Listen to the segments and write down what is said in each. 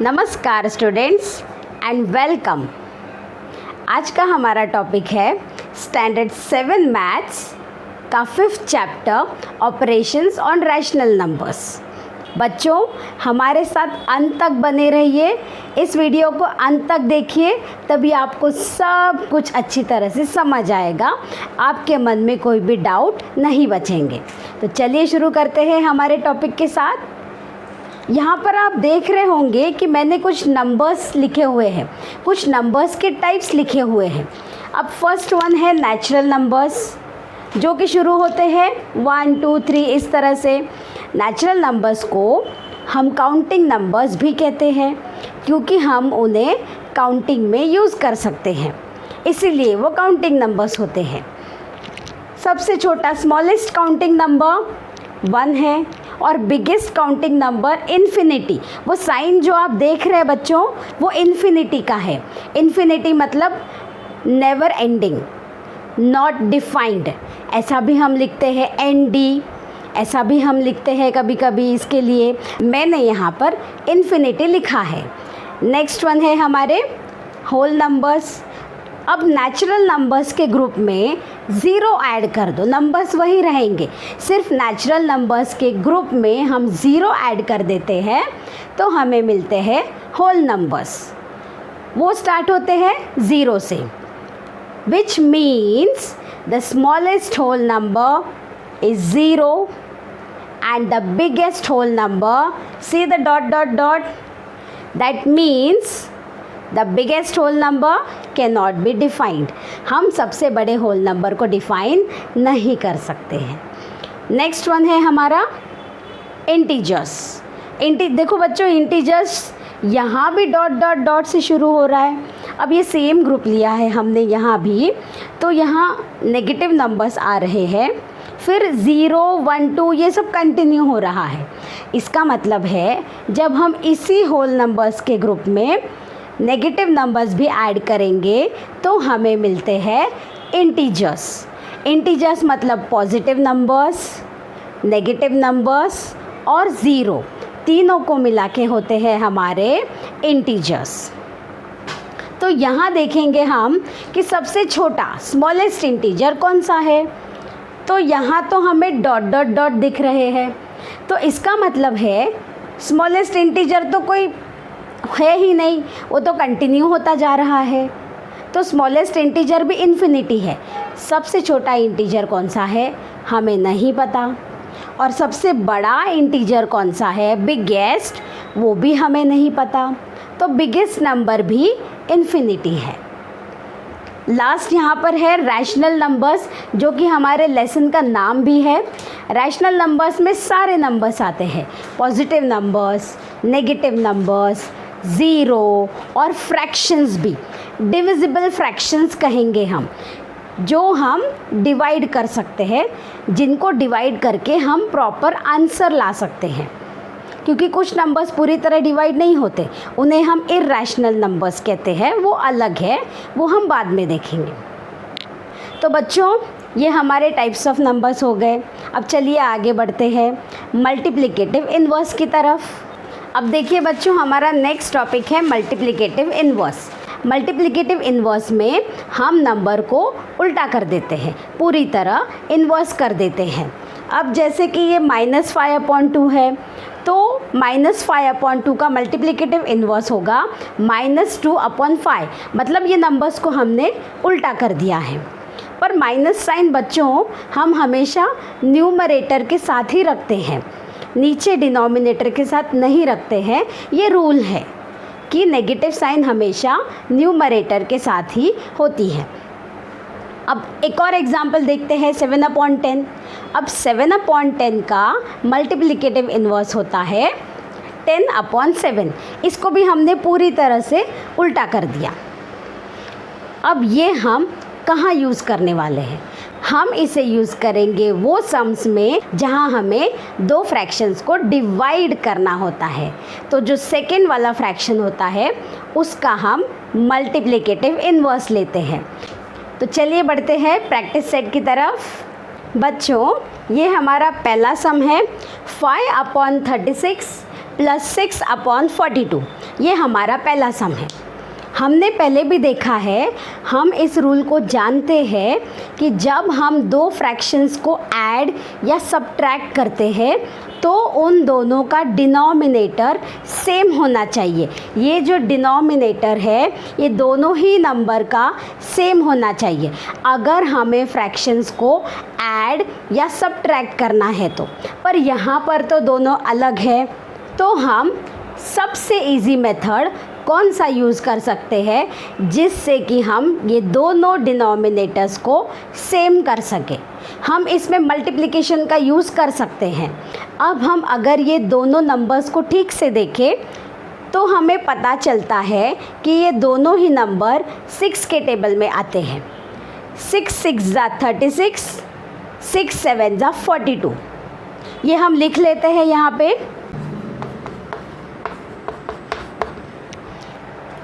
नमस्कार students and welcome. आज का हमारा टॉपिक है स्टैंडर्ड 7 मैथ्स का 5th chapter operations on rational numbers. बच्चों, हमारे साथ अंत तक बने रहिए, इस वीडियो को अंत तक देखिए, तभी आपको सब कुछ अच्छी तरह से समझ आएगा, आपके मन में कोई भी डाउट नहीं बचेंगे। तो चलिए शुरू करते हैं हमारे टॉपिक के साथ। यहाँ पर आप देख रहे होंगे कि मैंने कुछ नंबर्स लिखे हुए हैं, कुछ नंबर्स के टाइप्स लिखे हुए हैं। अब फर्स्ट वन है नेचुरल नंबर्स, जो कि शुरू होते हैं 1 2 3 इस तरह से। नेचुरल नंबर्स को हम काउंटिंग नंबर्स भी कहते हैं, क्योंकि हम उन्हें काउंटिंग में यूज़ कर सकते हैं, इसीलिए वो काउंटिंग नंबर्स होते हैं। सबसे छोटा स्मॉलेस्ट काउंटिंग नंबर 1 है और बिगेस्ट काउंटिंग नंबर इन्फिनिटी। वो साइन जो आप देख रहे हैं बच्चों, वो इन्फिनिटी का है। इन्फिनिटी मतलब नेवर एंडिंग, नॉट डिफाइंड, ऐसा भी हम लिखते हैं। ND ऐसा भी हम लिखते हैं कभी कभी। इसके लिए मैंने यहाँ पर इन्फिनिटी लिखा है। नेक्स्ट वन है हमारे होल नंबर्स। अब नेचुरल नंबर्स के ग्रुप में ज़ीरो ऐड कर दो, नंबर्स वही रहेंगे, सिर्फ नेचुरल नंबर्स के ग्रुप में हम ज़ीरो ऐड कर देते हैं तो हमें मिलते हैं होल नंबर्स। वो स्टार्ट होते हैं ज़ीरो से, which means the smallest whole number is zero and the biggest whole number, see the dot dot dot, that means the biggest whole number cannot be defined। हम सबसे बड़े whole number को define नहीं कर सकते हैं। Next one है हमारा इंटीजर्स। देखो बच्चों, इंटीजर्स यहाँ भी डॉट डॉट डॉट से शुरू हो रहा है। अब ये सेम ग्रुप लिया है हमने यहाँ भी, तो यहाँ नेगेटिव नंबर्स आ रहे हैं, फिर 0 1 2 ये सब कंटिन्यू हो रहा है। इसका मतलब है जब हम इसी होल नंबर्स के ग्रुप में नेगेटिव नंबर्स भी ऐड करेंगे तो हमें मिलते हैं इंटीजर्स। इंटीजर्स मतलब पॉजिटिव नंबर्स, नेगेटिव नंबर्स और ज़ीरो, तीनों को मिला के होते हैं हमारे इंटीजर्स। तो यहाँ देखेंगे हम कि सबसे छोटा स्मॉलेस्ट इंटीजर कौन सा है। तो यहाँ तो हमें डॉट डॉट डॉट दिख रहे हैं, तो इसका मतलब है स्मॉलेस्ट इंटीजर तो कोई है ही नहीं, वो तो कंटिन्यू होता जा रहा है। तो स्मॉलेस्ट इंटीजर भी इन्फिनिटी है। सबसे छोटा इंटीजर कौन सा है हमें नहीं पता, और सबसे बड़ा इंटीजर कौन सा है बिगेस्ट, वो भी हमें नहीं पता। तो बिगेस्ट नंबर भी इन्फिनिटी है। लास्ट यहाँ पर है रैशनल नंबर्स, जो कि हमारे लेसन का नाम भी है। रैशनल नंबर्स में सारे नंबर्स आते हैं, positive numbers, negative numbers, zero और फ्रैक्शंस भी। डिविजिबल फ्रैक्शंस कहेंगे हम, जो हम डिवाइड कर सकते हैं, जिनको डिवाइड करके हम प्रॉपर आंसर ला सकते हैं। क्योंकि कुछ नंबर्स पूरी तरह डिवाइड नहीं होते, उन्हें हम इर्रैशनल नंबर्स कहते हैं, वो अलग है, वो हम बाद में देखेंगे। तो बच्चों, ये हमारे टाइप्स ऑफ नंबर्स हो गए। अब चलिए आगे बढ़ते हैं मल्टीप्लिकेटिव इन्वर्स की तरफ। अब देखिए बच्चों, हमारा नेक्स्ट टॉपिक है मल्टीप्लिकेटिव इन्वर्स। मल्टीप्लिकेटिव इन्वर्स में हम नंबर को उल्टा कर देते हैं, पूरी तरह इन्वर्स कर देते हैं। अब जैसे कि ये -5/2 है, तो -5/2 का मल्टीप्लिकेटिव इन्वर्स होगा -2/5, मतलब ये नंबर्स को हमने उल्टा कर दिया है। पर माइनस साइन बच्चों हम हमेशा न्यूमरेटर के साथ ही रखते हैं, नीचे डिनोमिनेटर के साथ नहीं रखते हैं। ये रूल है कि नेगेटिव साइन हमेशा न्यूमरेटर के साथ ही होती है। अब एक और एग्जाम्पल देखते हैं 7/10। अब 7/10 का मल्टीप्लिकेटिव इन्वर्स होता है 10/7। इसको भी हमने पूरी तरह से उल्टा कर दिया। अब ये हम कहाँ यूज़ करने वाले हैं? हम इसे यूज़ करेंगे वो सम्स में जहाँ हमें दो फ्रैक्शंस को डिवाइड करना होता है। तो जो सेकेंड वाला फ्रैक्शन होता है उसका हम मल्टीप्लिकेटिव इन्वर्स लेते हैं। तो चलिए बढ़ते हैं प्रैक्टिस सेट की तरफ। बच्चों, ये हमारा पहला सम है 5/36 प्लस 6/42, ये हमारा पहला सम है। हमने पहले भी देखा है, हम इस रूल को जानते हैं कि जब हम दो फ्रैक्शंस को ऐड या सब्ट्रैक्ट करते हैं तो उन दोनों का डिनोमिनेटर सेम होना चाहिए। ये जो डिनोमिनेटर है ये दोनों ही नंबर का सेम होना चाहिए अगर हमें फ्रैक्शंस को ऐड या सब्ट्रैक्ट करना है तो। पर यहाँ पर तो दोनों अलग है, तो हम सबसे इजी मेथड कौन सा यूज़ कर सकते हैं जिससे कि हम ये दोनों डिनोमिनेटर्स को सेम कर सकें। हम इसमें मल्टीप्लिकेशन का यूज़ कर सकते हैं। अब हम अगर ये दोनों नंबर्स को ठीक से देखें तो हमें पता चलता है कि ये दोनों ही नंबर 6 के टेबल में आते हैं। 6 6 ज़ा 36, 6 7 ज़ा 42। ये हम लिख लेते हैं यहाँ पे।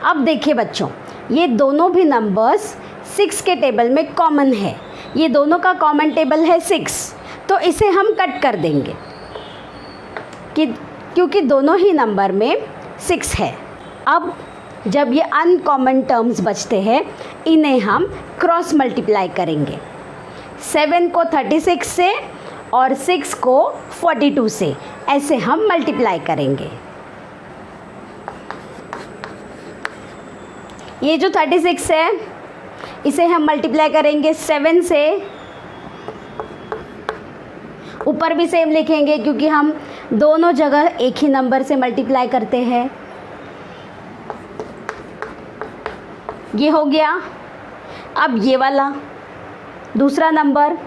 अब देखिए बच्चों, ये दोनों भी नंबर्स 6 के टेबल में कॉमन है। ये दोनों का कॉमन टेबल है 6, तो इसे हम कट कर देंगे क्योंकि दोनों ही नंबर में 6 है। अब जब ये अनकॉमन टर्म्स बचते हैं इन्हें हम क्रॉस मल्टीप्लाई करेंगे। 7 को 36 से और 6 को 42 से, ऐसे हम मल्टीप्लाई करेंगे। ये जो 36 है इसे हम मल्टीप्लाई करेंगे 7 से। ऊपर भी सेम लिखेंगे क्योंकि हम दोनों जगह एक ही नंबर से मल्टीप्लाई करते हैं। ये हो गया। अब ये वाला दूसरा नंबर,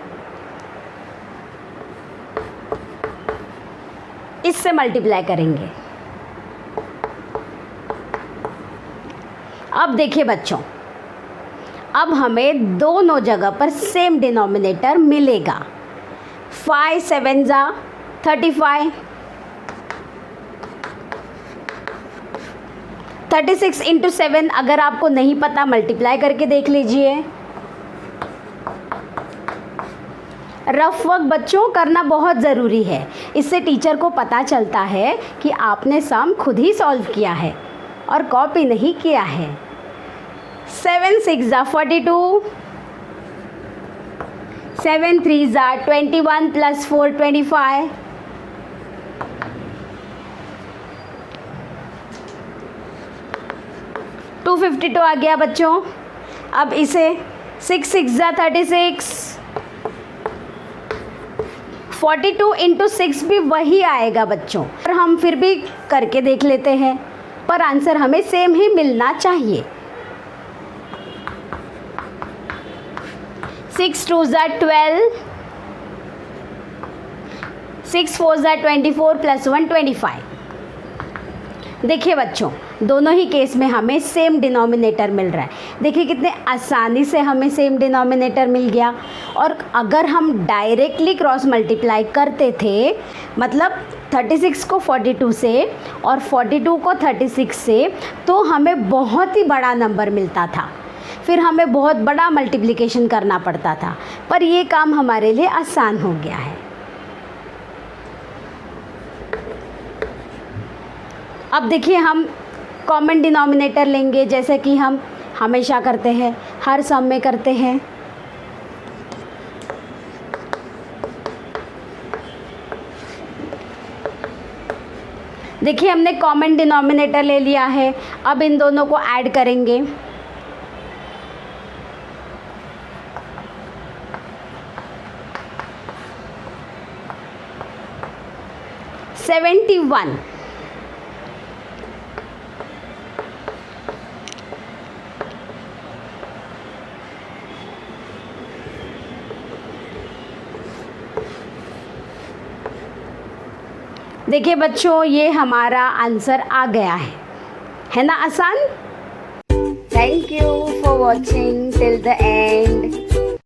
इससे मल्टीप्लाई करेंगे। अब देखिए बच्चों, अब हमें दोनों जगह पर सेम डिनोमिनेटर मिलेगा। 5 7 ज़ा 35, 36 इंटू 7 अगर आपको नहीं पता मल्टीप्लाई करके देख लीजिए। रफ वर्क बच्चों करना बहुत ज़रूरी है, इससे टीचर को पता चलता है कि आपने सम खुद ही सॉल्व किया है और कॉपी नहीं किया है। 7 6 ज़ा 42, 7 3 ज़ा 21 प्लस 4 25, 252 आ गया बच्चों। अब इसे 6 6 ज़ा 36, 42 इंटू 6 भी वही आएगा बच्चों। और हम फिर भी करके देख लेते हैं, पर आंसर हमें सेम ही मिलना चाहिए। 6 2 ज़ा 12, 6 4 ज़ा 24 प्लस 1 25। देखिए बच्चों, दोनों ही केस में हमें सेम डिनोमिनेटर मिल रहा है। देखिए कितने आसानी से हमें सेम डिनोमिनेटर मिल गया। और अगर हम डायरेक्टली क्रॉस मल्टीप्लाई करते थे, मतलब 36 को 42 से और 42 को 36 से, तो हमें बहुत ही बड़ा नंबर मिलता था। फिर हमें बहुत बड़ा मल्टीप्लिकेशन करना पड़ता था, पर ये काम हमारे लिए आसान हो गया है। अब देखिए, हम कॉमन डिनोमिनेटर लेंगे जैसे कि हम हमेशा करते हैं, हर सम में करते हैं। देखिए हमने कॉमन डिनोमिनेटर ले लिया है। अब इन दोनों को ऐड करेंगे। $71। देखिए बच्चों, ये हमारा आंसर आ गया है ना आसान। Thank you for watching till the end.